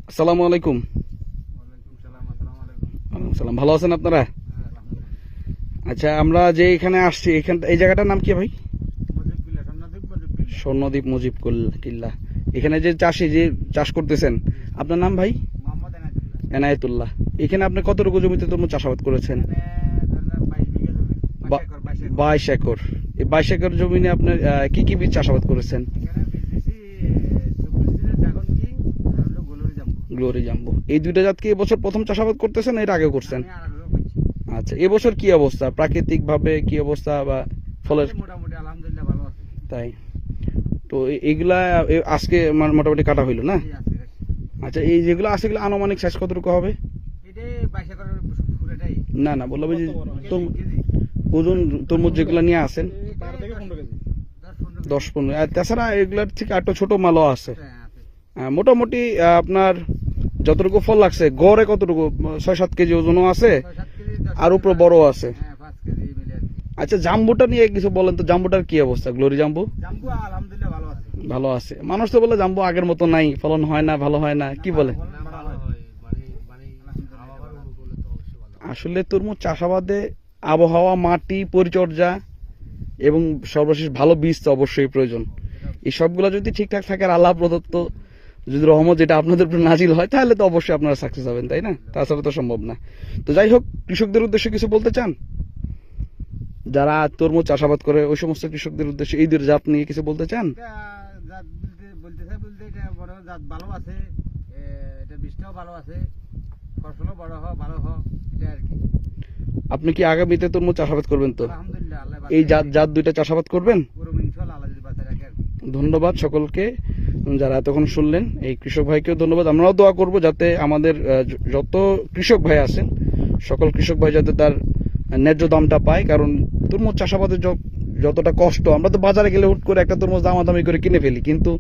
আসসালামু আলাইকুম। ওয়ালাইকুম সালাম। ভালো আছেন আপনারা? আচ্ছা, আমরা যে এখানে আসছি, এই জায়গাটার নাম কি ভাই? স্বর্ণদ্বীপ মুজিব কিল্লা। এখানে যে চাষ করতেছেন, আপনার নাম ভাই? এনায়েতুল্লাহ। এখানে আপনি কতটুকু জমিতে তরমুজ চাষাবাদ করেছেন? 22 একর। এই 22 একর জমিনে আপনার কি কি বীজ চাষাবাদ করেছেন? Glory jumbo. এই দুইটা জাত কি এবছর প্রথম চাষাবাদ করতেছেন, এর আগেও করছেন? আচ্ছা, এবছর কি অবস্থা, প্রাকৃতিক ভাবে কি অবস্থা বা ফলের? মোটামুটি আলহামদুলিল্লাহ ভালো আছে। তাই তো এগুলা আজকে মোটামুটি কাটা হইলো না? আচ্ছা, এই যেগুলো আছে এগুলো আনুমানিক সাইজ কতটুকু হবে? না না, বললাম যে ওজন তরমুজ যেগুলো নিয়ে আসেন 10-15, আর তাছাড়া এগুলার থেকে একটু ছোট মালও আছে। মোটামুটি আপনার যতটুকু ফল লাগছে গড়ে কতটুকু, 6-7 কেজি ওজনও আছে আর উপরে বড় আছে। আচ্ছা, জাম্বুটা নিয়ে কিছু বলেন তো, জাম্বুটার কি অবস্থা? গ্লোরি জাম্বু ভালো আছে। মানুষ তো বলে জাম্বু আগের মতো নাই, ফলন হয় না, ভালো হয় না, কি বলে? আসলে তরমুজ চাষাবাদে আবহাওয়া, মাটি, পরিচর্যা এবং সর্বশেষ ভালো বীজ তো অবশ্যই প্রয়োজন। এই সবগুলো যদি ঠিকঠাক থাকে আর আল্লাহ প্রদত্ত যদি রহমত যেটা আপনাদের উপর নাজিল হয়, তাহলে তো অবশ্যই আপনারা সাকসেস হবেন, তাই না? তাছাড়া তো সম্ভব না। তো যাই হোক, কৃষকদের উদ্দেশ্যে কিছু বলতে চান? যারা তরমুজ চাষাবাদ করে ওই সমস্ত কৃষকদের উদ্দেশ্যে এই জাত নিয়ে কিছু বলতে চান? ভালো আছে, এটা বীজটাও ভালো আছে, ফসলও বড় হয়, ভালো হয়, এটা আর কি। আপনি কি আগামীতে তরমুজ চাষাবাদ করবেন তো? আলহামদুলিল্লাহ, এই জাত দুইটা চাষাবাদ করবেন? ইনশাআল্লাহ আল্লাহ যদি বাঁচায় রাখে আর কি। ধন্যবাদ সকলকে যারা এতক্ষণ শুনলেন। এই কৃষক ভাইকেও ধন্যবাদ। আমরাও দোয়া করব যাতে আমাদের যত কৃষক ভাই আছেন, সকল কৃষক ভাই যাতে তার ন্যায্য দামটা পায়। কারণ তরমুজ চাষাবাদের যতটা কষ্ট, আমরা তো বাজারে গেলে হুট করে একটা তরমুজ দামাদামি করে কিনে ফেলি, কিন্তু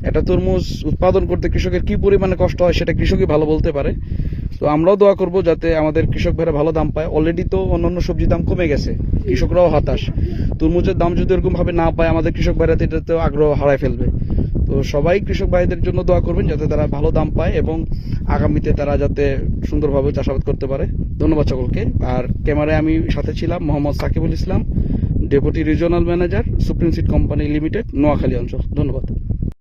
একটা তরমুজ উৎপাদন করতে কৃষকের কি পরিমাণে কষ্ট হয় সেটা কৃষকই ভালো বলতে পারে। তো আমরাও দোয়া করব যাতে আমাদের কৃষক ভাইরা ভালো দাম পায়। অলরেডি তো অন্যান্য সবজির দাম কমে গেছে, কৃষকরাও হতাশ। তরমুজের দাম যদি এরকম ভাবে না পায়, আমাদের কৃষক ভাইরা তো এটাতে আগ্রহ হারায় ফেলবে। তো সবাই কৃষক ভাইদের জন্য দোয়া করবেন যাতে তারা ভালো দাম পায় এবং আগামীতে তারা যাতে সুন্দরভাবে চাষাবাদ করতে পারে। ধন্যবাদ সকলকে। আর ক্যামেরায় আমি সাথে ছিলাম Mohammad Sakibul Islam, deputy regional manager, Supreme Seed Company Limited, Noakhali অঞ্চল। ধন্যবাদ।